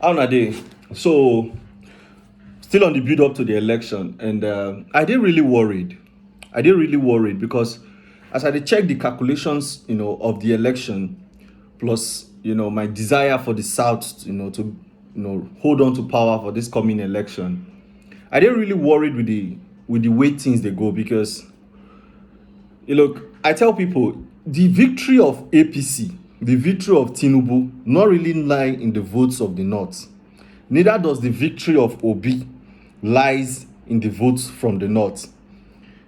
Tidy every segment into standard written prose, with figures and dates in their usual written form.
How na dey? So, still on the build up to the election, and I did really worried. I did really worried because as I dey check the calculations, of the election, plus my desire for the South, to hold on to power for this coming election, I did really worried with the way things they go because look, I tell people the victory of APC, the victory of Tinubu, not really lie in the votes of the North. Neither does the victory of Obi lies in the votes from the North.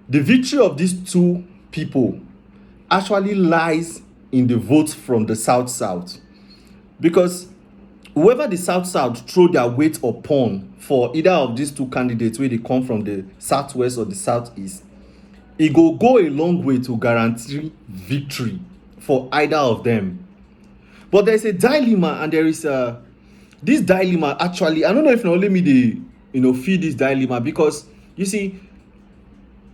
The victory of these two people actually lies in the votes from the South. Because whoever the South throw their weight upon for either of these two candidates, where they come from the Southwest or the Southeast, it go a long way to guarantee victory for either of them. But there's a dilemma, and there is this dilemma. Actually, I don't know if not only me they feed this dilemma, because you see,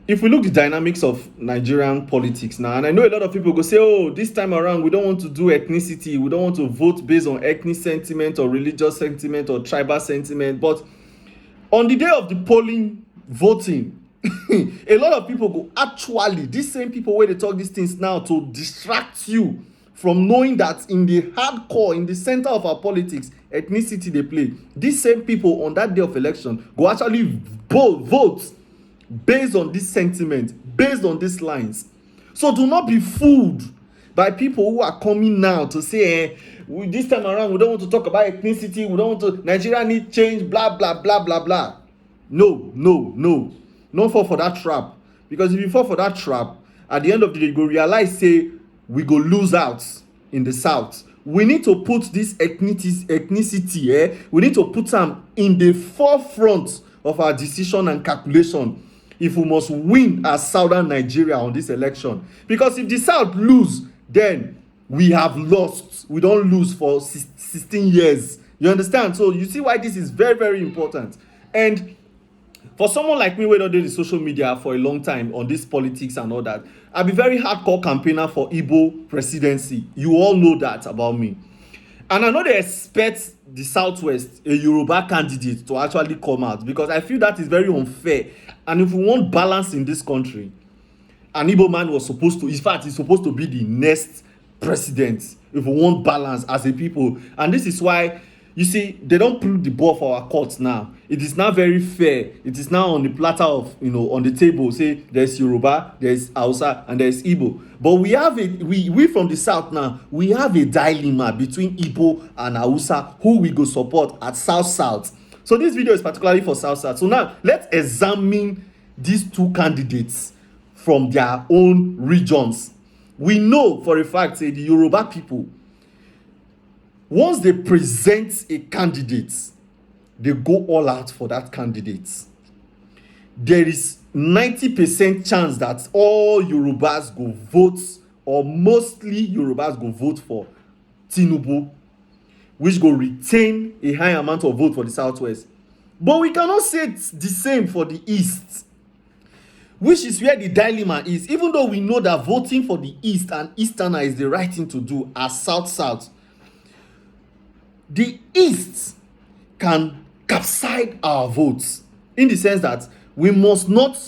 if we look the dynamics of Nigerian politics now, and I know a lot of people go say, oh, this time around we don't want to do ethnicity, we don't want to vote based on ethnic sentiment or religious sentiment or tribal sentiment. But on the day of the polling, voting, a lot of people go, actually, these same people where they talk these things now to distract you from knowing that in the hardcore, in the center of our politics, ethnicity they play. These same people on that day of election go actually vote based on this sentiment, based on these lines. So do not be fooled by people who are coming now to say, this time around we don't want to talk about ethnicity, we don't want to, Nigeria need change, blah blah blah blah blah. No. Don't fall for that trap. Because if you fall for that trap, at the end of the day, you go realize, say, we go lose out in the South. We need to put this ethnicity, we need to put them in the forefront of our decision and calculation if we must win as Southern Nigeria on this election. Because if the South lose, then we have lost. We don't lose for 16 years. You understand? So you see why this is very, very important. And for someone like me, who don't do the social media for a long time on this politics and all that, I'll be very hardcore campaigner for Igbo presidency. You all know that about me. And I know they expect the Southwest, a Yoruba candidate, to actually come out, because I feel that is very unfair. And if we want balance in this country, an Igbo man was supposed to, in fact, he's supposed to be the next president if we want balance as a people. And this is why, you see, they don't put the ball for our courts now. It is now very fair. It is now on the platter of, on the table. Say there's Yoruba, there's Hausa, and there's Igbo. But we have we from the South now, we have a dilemma between Igbo and Hausa, who we go support at South. So this video is particularly for South. So now let's examine these two candidates from their own regions. We know for a fact, say, the Yoruba people, once they present a candidate, they go all out for that candidate. There is 90% chance that all Yorubas go vote, or mostly Yorubas go vote for Tinubu, which go retain a high amount of vote for the Southwest. But we cannot say it's the same for the East, which is where the dilemma is. Even though we know that voting for the East and Easterner is the right thing to do as South, the East can capsize our votes, in the sense that we must not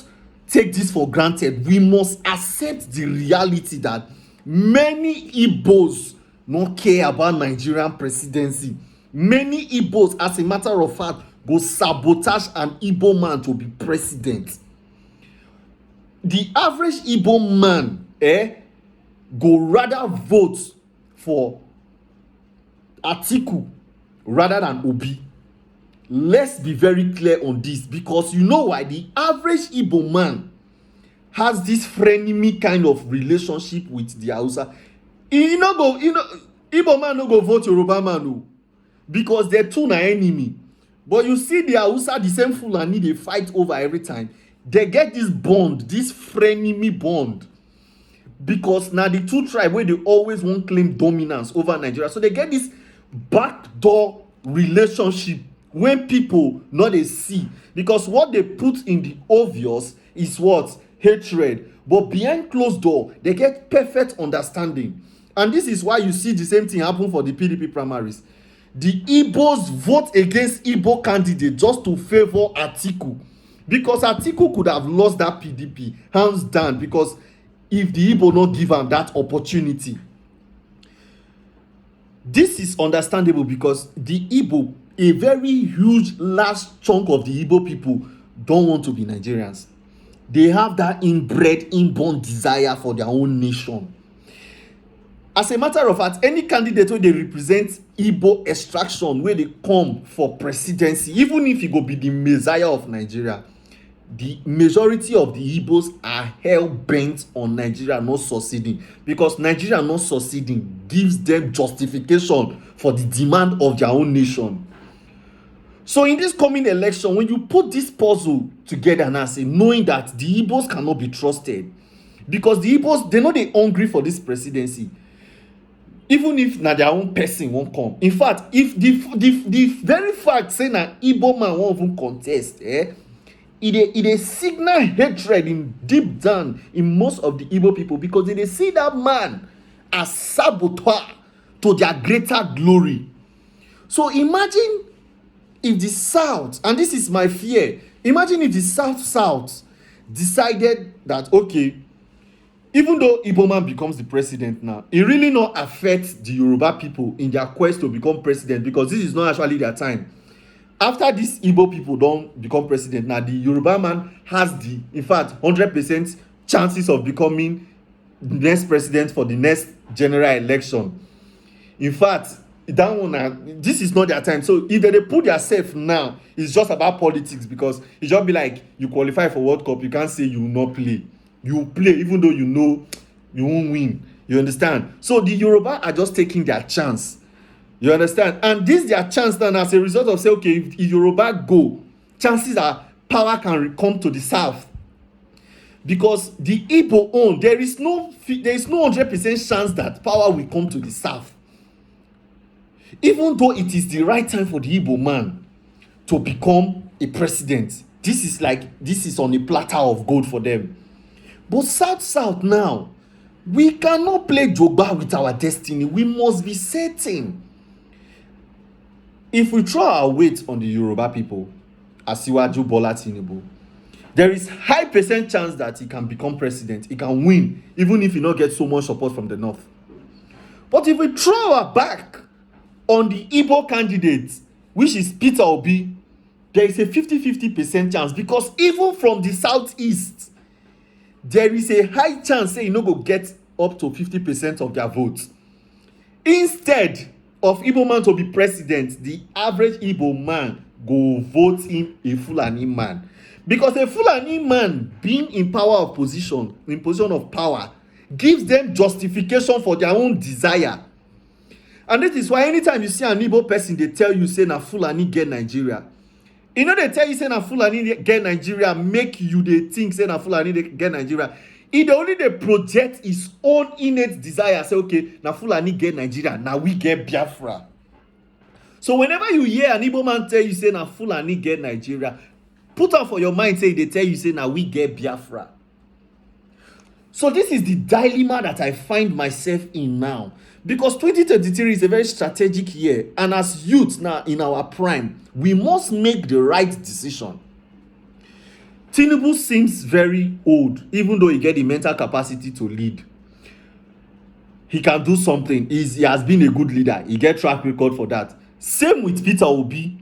take this for granted. We must accept the reality that many Igbos don't care about Nigerian presidency. Many Igbos, as a matter of fact, go sabotage an Igbo man to be president. The average Igbo man go rather vote for Atiku rather than Obi. Let's be very clear on this, because you know why? The average Igbo man has this frenemy kind of relationship with the Hausa. Igbo man no go vote Yoruba man, no, because they're two na enemy. But you see the Hausa, the same Fulani, they fight over every time. They get this bond, this frenemy bond, because now the two tribes where they always won't claim dominance over Nigeria. So they get this backdoor relationship when people not they see, because what they put in the obvious is what? Hatred. But behind closed door, they get perfect understanding. And this is why you see the same thing happen for the PDP primaries. the Igbos vote against Igbo candidate just to favor Atiku, because Atiku could have lost that PDP hands down, because if the Igbo not give am that opportunity. This is understandable because the Igbo, a very huge large chunk of the Igbo people don't want to be Nigerians. They have that inbred, inborn desire for their own nation. As a matter of fact, any candidate wey dey represent Igbo extraction wey dey come for presidency, even if e go be the messiah of Nigeria, the majority of the Igbos are hell bent on Nigeria not succeeding, because Nigeria not succeeding gives them justification for the demand of their own nation. So in this coming election, when you put this puzzle together now, say knowing that the Igbos cannot be trusted, because the Igbos, they know they hungry for this presidency, even if na their own person won't come. In fact, if the very fact say na Igbo man won't even contest, it a signal hatred in deep down in most of the Igbo people, because they see that man as saboteur to their greater glory. So imagine if the South, and this is my fear, imagine if the South decided that, okay, even though Igbo man becomes the president now, it really not affects the Yoruba people in their quest to become president, because this is not actually their time. After these Igbo people don't become president, now the Yoruba man has the, in fact, 100% chances of becoming the next president for the next general election. In fact, that one, this is not their time. So if they put themselves now, it's just about politics, because it just be like, you qualify for World Cup, you can't say you will not play. You will play even though you know you won't win. You understand? So the Yoruba are just taking their chance. You understand? And this their chance now, as a result of say, okay, if Yoruba go, chances are power can come to the South. Because the Igbo own, there is no 100% chance that power will come to the South. Even though it is the right time for the Igbo man to become a president, this is on a platter of gold for them. But South now, we cannot play Joba with our destiny. We must be certain. If we throw our weight on the Yoruba people, Asiwaju Bola Tinubu, there is high percent chance that he can become president. He can win, even if he not get so much support from the North. But if we throw our back on the Igbo candidate, which is Peter Obi, there is a 50-50% chance, because even from the Southeast, there is a high chance say you no go get up to 50% of their votes. Instead of Igbo man to be president, the average Igbo man go vote him a Fulani man, because a Fulani man being in position of power, gives them justification for their own desire. And this is why anytime you see an Igbo person, they tell you say na Fulani get Nigeria. You know, they tell you say na Fulani get Nigeria, make you they think say na Fulani get Nigeria. It only they project his own innate desire. Say, okay, na Fulani get Nigeria, now we get Biafra. So whenever you hear an Igbo man tell you say na Fulani get Nigeria, put out for your mind, say they tell you say na we get Biafra. So this is the dilemma that I find myself in now. Because 2023 is a very strategic year, and as youth now in our prime, we must make the right decision. Tinubu seems very old, even though he get the mental capacity to lead. He can do something. He has been a good leader. He get track record for that. Same with Peter Obi.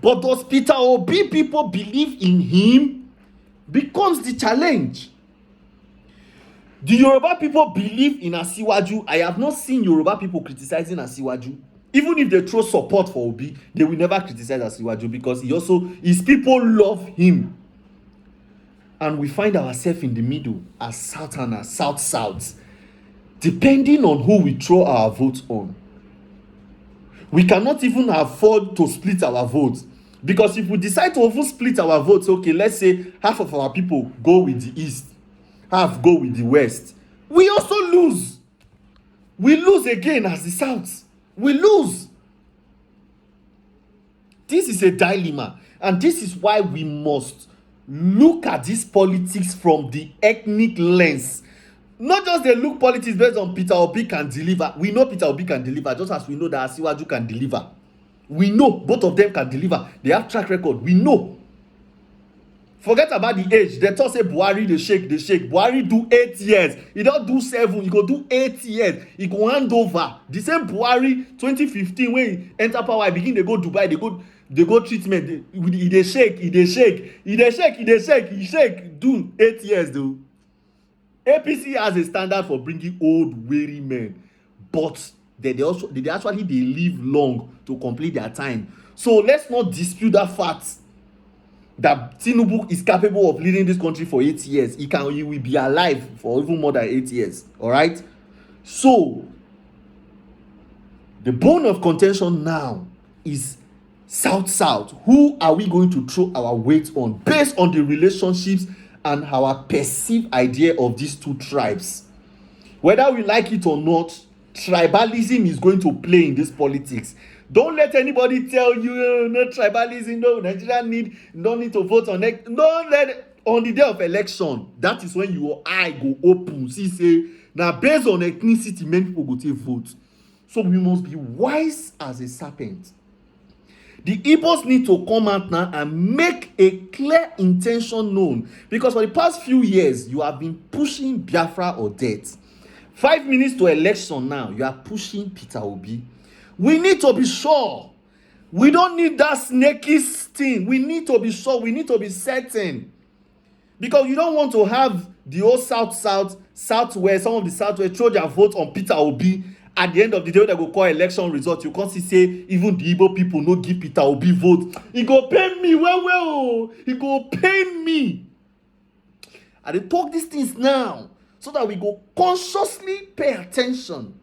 But does Peter Obi people believe in him? Becomes the challenge. The Yoruba people believe in Asiwaju. I have not seen Yoruba people criticizing Asiwaju. Even if they throw support for Obi, they will never criticize Asiwaju, because his people love him. And we find ourselves in the middle as Southerners, South, depending on who we throw our votes on. We cannot even afford to split our votes, because if we decide to even split our votes, okay, let's say half of our people go with the East, half go with the West, we also lose. We lose again as the South. We lose. This is a dilemma, and this is why we must look at this politics from the ethnic lens. Not just they look politics based on Peter Obi can deliver. We know Peter Obi can deliver, just as we know that Asiwaju can deliver. We know both of them can deliver. They have track record. We know. Forget about the age. They thought say Buhari dey shake. Buhari do 8 years. He don't do 7. He go do 8 years. He go hand over. The same Buhari 2015 when he enter power, he begin they go Dubai. They go treatment. He dey shake. He shake. Do 8 years though. APC has a standard for bringing old weary men, but they actually live long to complete their time. So let's not dispute that fact that Tinubu is capable of leading this country for 8 years. He will be alive for even more than 8 years. All right. So the bone of contention now is South. Who are we going to throw our weight on based on the relationships and our perceived idea of these two tribes? Whether we like it or not, tribalism is going to play in this politics. Don't let anybody tell you no tribalism, no Nigeria don't need to vote on it. Don't let it, on the day of election, that is when your eye go open. See, say now based on ethnicity, many people go take vote. So we must be wise as a serpent. The Igbos need to come out now and make a clear intention known, because for the past few years you have been pushing Biafra or death. 5 minutes to election now, you are pushing Peter Obi. We need to be sure. We don't need that snaky thing. We need to be sure. We need to be certain. Because you don't want to have the whole southwest, some of the southwest throw their vote on Peter Obi. At the end of the day, when they go call election results, you can't say even the Igbo people no give Peter Obi vote. He go pain me well. He go pain me. And they talk these things now so that we go consciously pay attention.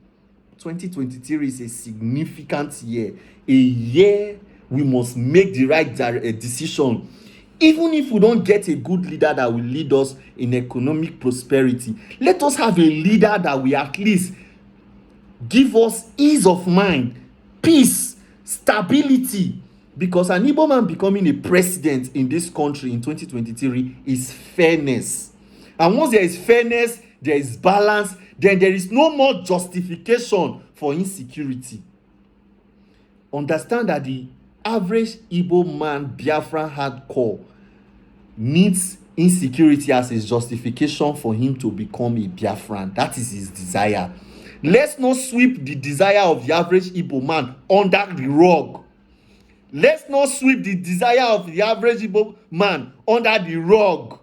2023 is a significant year. A year we must make the right decision. Even if we don't get a good leader that will lead us in economic prosperity, let us have a leader that will at least give us ease of mind, peace, stability. Because an Igbo man becoming a president in this country in 2023 is fairness. And once there is fairness, there is balance, then there is no more justification for insecurity. Understand that the average Igbo man, Biafra hardcore, needs insecurity as a justification for him to become a Biafran. That is his desire. Let's not sweep the desire of the average Igbo man under the rug. Let's not sweep the desire of the average Igbo man under the rug.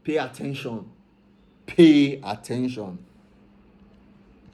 Pay attention. Pay attention.